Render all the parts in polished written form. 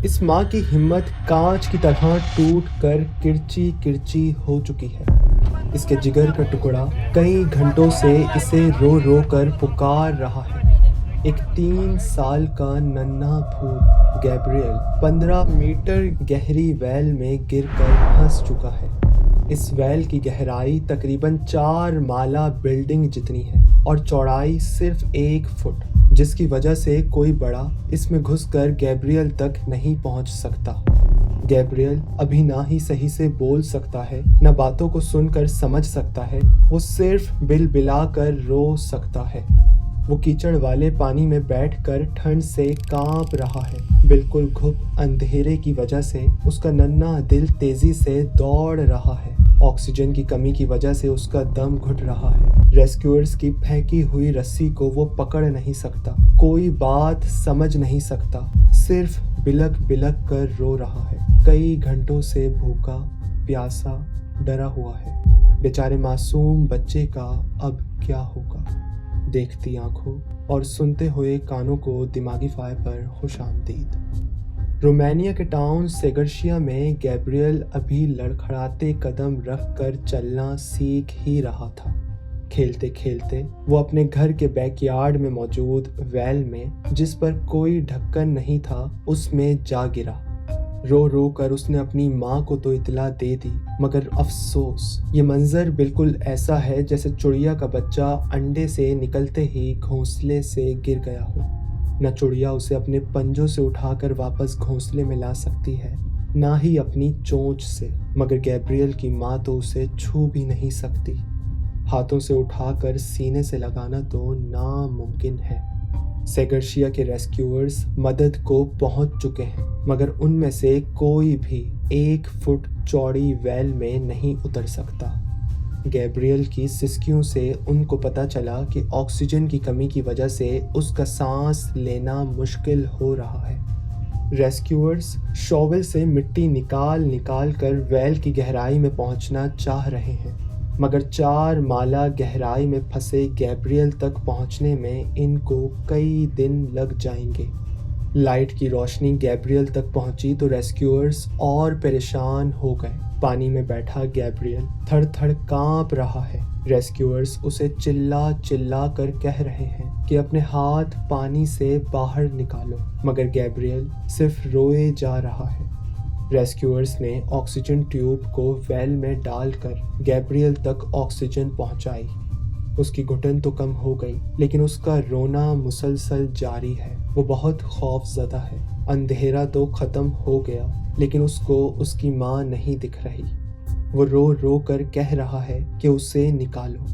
इस माँ की हिम्मत कांच की तरह टूट कर किरची किरची हो चुकी है। इसके जिगर का टुकड़ा कई घंटों से इसे रो रो कर पुकार रहा है। एक 3 साल का नन्हा भूत गैब्रियल 15 मीटर गहरी वेल में गिरकर फंस चुका है। इस वेल की गहराई तकरीबन 4 माला बिल्डिंग जितनी है और चौड़ाई सिर्फ 1 फुट, जिसकी वजह से कोई बड़ा इसमें घुसकर गैब्रियल तक नहीं पहुंच सकता। गैब्रियल अभी ना ही सही से बोल सकता है, न बातों को सुनकर समझ सकता है। वो सिर्फ बिलबिला कर रो सकता है। वो कीचड़ वाले पानी में बैठकर ठंड से कांप रहा है। बिल्कुल घुप अंधेरे की वजह से उसका नन्हा दिल तेजी से दौड़ रहा है। ऑक्सीजन की कमी की वजह से उसका दम घुट रहा है। रेस्क्यूअर्स की फेंकी हुई रस्सी को वो पकड़ नहीं सकता, कोई बात समझ नहीं सकता, सिर्फ बिलक बिलक कर रो रहा है। कई घंटों से भूखा, प्यासा, डरा हुआ है। बेचारे मासूम बच्चे का अब क्या होगा। देखती आंखों और सुनते हुए कानों को दिमागी फायर पर खुशामदीद। रोमानिया के टाउन सेगर्शिया में गैब्रियल अभी लड़खड़ाते कदम रखकर चलना सीख ही रहा था। खेलते खेलते वो अपने घर के बैकयार्ड में मौजूद वेल में, जिस पर कोई ढक्कन नहीं था, उसमें जा गिरा। रो रो कर उसने अपनी माँ को तो इतला दे दी, मगर अफसोस ये मंजर बिल्कुल ऐसा है जैसे चिड़िया का बच्चा अंडे से निकलते ही घोंसले से गिर गया हो। न चिड़िया उसे अपने पंजों से उठाकर वापस घोंसले में ला सकती है, ना ही अपनी चोंच से, मगर गैब्रियल की माँ तो उसे छू भी नहीं सकती। हाथों से उठाकर सीने से लगाना तो नामुमकिन है। सेगर्शिया के रेस्क्यूअर्स मदद को पहुंच चुके हैं, मगर उनमें से कोई भी 1 फुट चौड़ी वेल में नहीं उतर सकता। गैब्रियल की सिसकियों से उनको पता चला कि ऑक्सीजन की कमी की वजह से उसका सांस लेना मुश्किल हो रहा है। रेस्क्यूअर्स शॉवेल से मिट्टी निकाल निकाल कर वेल की गहराई में पहुंचना चाह रहे हैं, मगर 4 माला गहराई में फंसे गैब्रियल तक पहुंचने में इनको कई दिन लग जाएंगे। लाइट की रोशनी गैब्रियल तक पहुंची तो रेस्क्यूअर्स और परेशान हो गए। पानी में बैठा गैब्रियल थर थर कांप रहा है। रेस्क्यूअर्स उसे चिल्ला चिल्ला कर कह रहे हैं कि अपने हाथ पानी से बाहर निकालो, मगर गैब्रियल सिर्फ रोए जा रहा है। रेस्क्यूअर्स ने ऑक्सीजन ट्यूब को वेल में डालकर गैब्रियल तक ऑक्सीजन पहुंचाई। उसकी घुटन तो कम हो गई, लेकिन उसका रोना मुसलसल जारी है। वो बहुत खौफजदा है। अंधेरा तो खत्म हो गया, लेकिन उसको उसकी माँ नहीं दिख रही। वो रो रो कर कह रहा है कि उसे निकालो।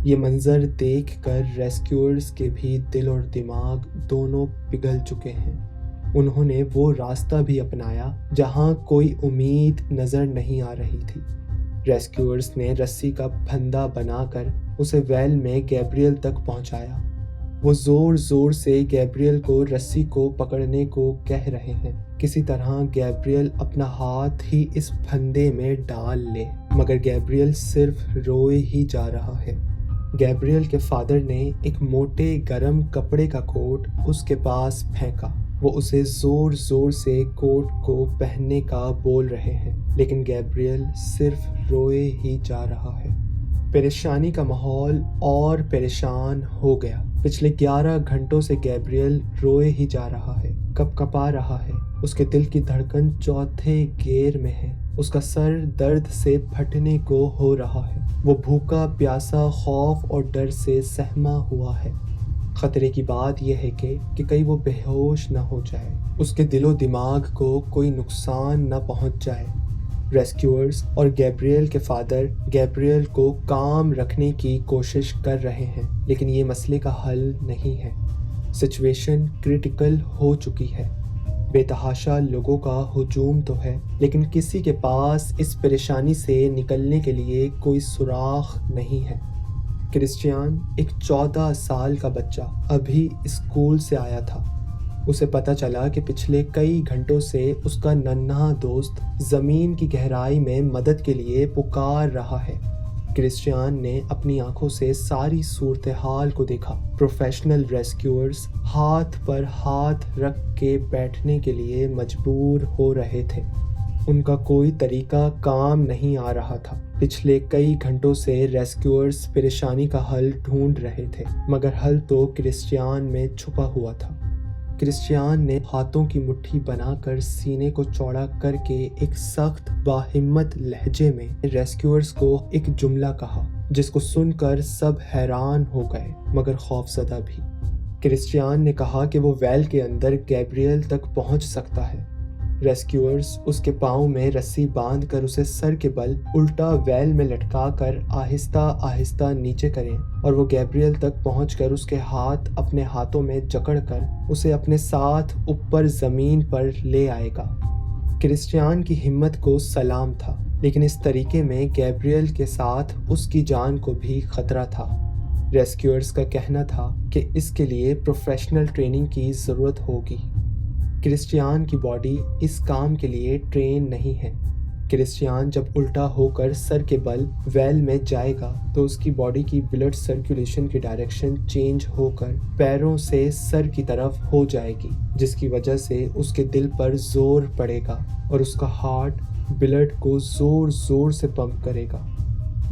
ये मंजर देखकर रेस्क्यूअर्स के भी दिल और दिमाग दोनों पिघल चुके हैं। उन्होंने वो रास्ता भी अपनाया जहां कोई उम्मीद नजर नहीं आ रही थी। रेस्क्यूअर्स ने रस्सी का फंदा बनाकर उसे वेल में गैब्रियल तक पहुंचाया। वो जोर जोर से गैब्रियल को रस्सी को पकड़ने को कह रहे हैं। किसी तरह गैब्रियल अपना हाथ ही इस फंदे में डाल ले, मगर गैब्रियल सिर्फ रोए ही जा रहा है। गैब्रियल के फादर ने एक मोटे गरम कपड़े का कोट उसके पास फेंका। वो उसे जोर जोर से कोट को पहनने का बोल रहे हैं, लेकिन गैब्रियल सिर्फ रोए ही जा रहा है। परेशानी का माहौल और परेशान हो गया। पिछले 11 घंटों से गैब्रियल रोए ही जा रहा है, कपकपा रहा है। उसके दिल की धड़कन चौथे गियर में है। उसका सर दर्द से फटने को हो रहा है। वो भूखा प्यासा, खौफ और डर से सहमा हुआ है। खतरे की बात यह है कि कहीं वो बेहोश न हो जाए, उसके दिलो दिमाग को कोई नुकसान न पहुंच जाए। रेस्क्यूअर्स और गैब्रियल के फादर गैब्रियल को काम रखने की कोशिश कर रहे हैं, लेकिन ये मसले का हल नहीं है। सिचुएशन क्रिटिकल हो चुकी है। बेतहाशा लोगों का हुजूम तो है, लेकिन किसी के पास इस परेशानी से निकलने के लिए कोई सुराख नहीं है। क्रिस्टियान, एक 14 साल का बच्चा, अभी स्कूल से आया था। उसे पता चला कि पिछले कई घंटों से उसका नन्हा दोस्त जमीन की गहराई में मदद के लिए पुकार रहा है। क्रिस्टियान ने अपनी आंखों से सारी सूरत हाल को देखा। प्रोफेशनल रेस्क्यूअर्स हाथ पर हाथ रख के बैठने के लिए मजबूर हो रहे थे। उनका कोई तरीका काम नहीं आ रहा था। पिछले कई घंटों से रेस्क्यूअर्स परेशानी का हल ढूंढ रहे थे, मगर हल तो क्रिस्टियान में छुपा हुआ था। क्रिस्टियान ने हाथों की मुट्ठी बनाकर सीने को चौड़ा करके एक सख्त बाहिम्मत लहजे में रेस्क्यूअर्स को एक जुमला कहा, जिसको सुनकर सब हैरान हो गए मगर खौफजदा भी। क्रिस्टियान ने कहा कि वो वेल के अंदर गैब्रियल तक पहुंच सकता है। रेस्क्यूअर्स उसके पाँव में रस्सी बांधकर उसे सर के बल उल्टा वेल में लटकाकर आहिस्ता आहिस्ता नीचे करें और वो गैब्रियल तक पहुंचकर उसके हाथ अपने हाथों में जकड़कर उसे अपने साथ ऊपर जमीन पर ले आएगा। क्रिस्टियान की हिम्मत को सलाम था, लेकिन इस तरीके में गैब्रियल के साथ उसकी जान को भी खतरा था। रेस्क्यूअर्स का कहना था कि इसके लिए प्रोफेशनल ट्रेनिंग की ज़रूरत होगी। क्रिस्टियान की बॉडी इस काम के लिए ट्रेन नहीं है। क्रिस्टियान जब उल्टा होकर सर के बल वेल में जाएगा तो उसकी बॉडी की ब्लड सर्कुलेशन की डायरेक्शन चेंज होकर पैरों से सर की तरफ हो जाएगी, जिसकी वजह से उसके दिल पर जोर पड़ेगा और उसका हार्ट ब्लड को जोर जोर से पंप करेगा।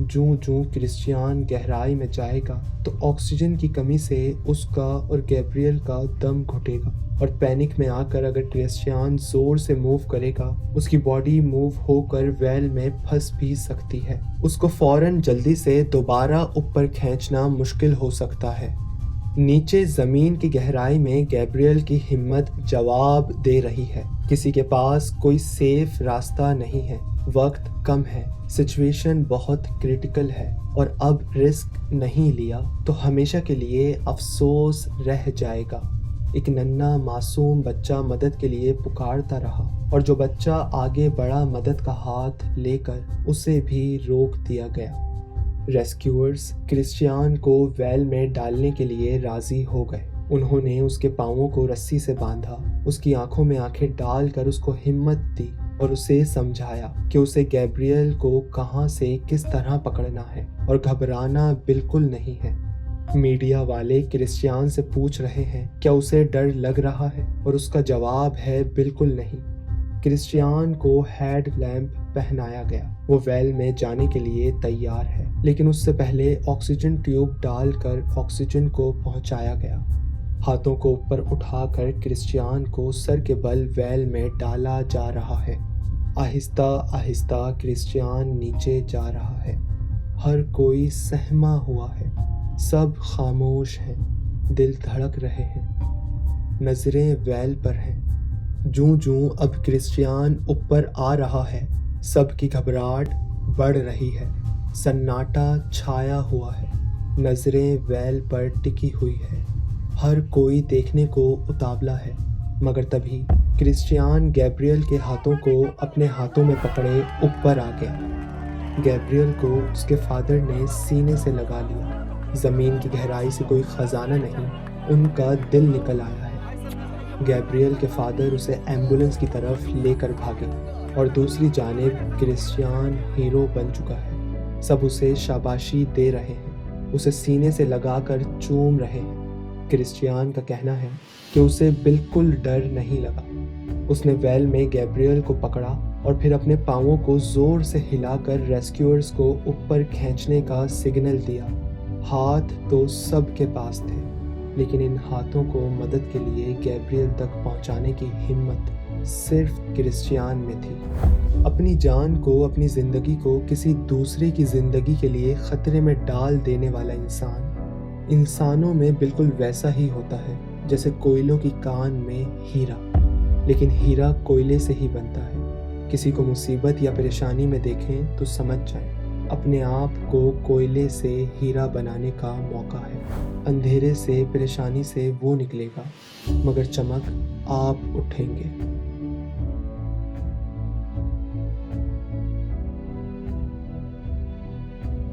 जूं जूं क्रिस्टियान गहराई में जाएगा तो ऑक्सीजन की कमी से उसका और गैब्रियल का दम घुटेगा और पैनिक में आकर अगर क्रिस्टियान जोर से मूव करेगा, उसकी बॉडी मूव होकर वेल में फंस भी सकती है। उसको फौरन जल्दी से दोबारा ऊपर खींचना मुश्किल हो सकता है। नीचे जमीन की गहराई में गैब्रियल की हिम्मत जवाब दे रही है। किसी के पास कोई सेफ रास्ता नहीं है, वक्त कम है, सिचुएशन बहुत क्रिटिकल है और अब रिस्क नहीं लिया तो हमेशा के लिए अफसोस रह जाएगा। एक नन्हा मासूम बच्चा मदद के लिए पुकारता रहा और जो बच्चा आगे बढ़ा मदद का हाथ लेकर उसे भी रोक दिया गया। रेस्क्यूअर्स क्रिस्टियान को वेल में डालने के लिए राजी हो गए। उन्होंने उसके पांवों को रस्सी से बांधा, उसकी आंखों में आंखें डालकर उसको हिम्मत दी और उसे समझाया कि उसे गैब्रियल को कहां से किस तरह पकड़ना है और घबराना बिल्कुल नहीं है। मीडिया वाले क्रिस्टियान से पूछ रहे हैं क्या उसे डर लग रहा है और उसका जवाब है बिल्कुल नहीं। क्रिस्टियान को हेड लैंप पहनाया गया। वो वेल में जाने के लिए तैयार है, लेकिन उससे पहले ऑक्सीजन ट्यूब डालकर ऑक्सीजन को पहुंचाया गया। हाथों को ऊपर उठाकर क्रिस्टियान को सर के बल वेल में डाला जा रहा है। आहिस्ता आहिस्ता क्रिस्टियान नीचे जा रहा है। हर कोई सहमा हुआ है, सब खामोश हैं, दिल धड़क रहे हैं, नजरें वेल पर हैं। जूं जूं अब क्रिस्टियान ऊपर आ रहा है, सबकी घबराहट बढ़ रही है। सन्नाटा छाया हुआ है, नजरें वेल पर टिकी हुई है। हर कोई देखने को उतावला है, मगर तभी क्रिस्टियान गैब्रियल के हाथों को अपने हाथों में पकड़े ऊपर आ गया। गैब्रियल को उसके फादर ने सीने से लगा लिया। जमीन की गहराई से कोई खजाना नहीं, उनका दिल निकल आया है। गैब्रियल के फादर उसे एम्बुलेंस की तरफ लेकर भागे और दूसरी जानिब क्रिस्टियान हीरो बन चुका है। सब उसे शाबाशी दे रहे हैं, उसे सीने से लगाकर चूम रहे हैं। क्रिस्टियान का कहना है कि उसे बिल्कुल डर नहीं लगा। उसने वेल में गैब्रियल को पकड़ा और फिर अपने पांवों को जोर से हिलाकर रेस्क्यूअर्स को ऊपर खींचने का सिग्नल दिया। हाथ तो सबके पास थे, लेकिन इन हाथों को मदद के लिए गैब्रियल तक पहुंचाने की हिम्मत सिर्फ क्रिस्टियान में थी। अपनी जान को, अपनी जिंदगी को किसी दूसरे की जिंदगी के लिए खतरे में डाल देने वाला इंसान इंसानों में बिल्कुल वैसा ही होता है जैसे कोयलों की कान में हीरा, लेकिन हीरा कोयले से ही बनता है। किसी को मुसीबत या परेशानी में देखें तो समझ जाएं, अपने आप को कोयले से हीरा बनाने का मौका है। अंधेरे से, परेशानी से वो निकलेगा, मगर चमक आप उठेंगे।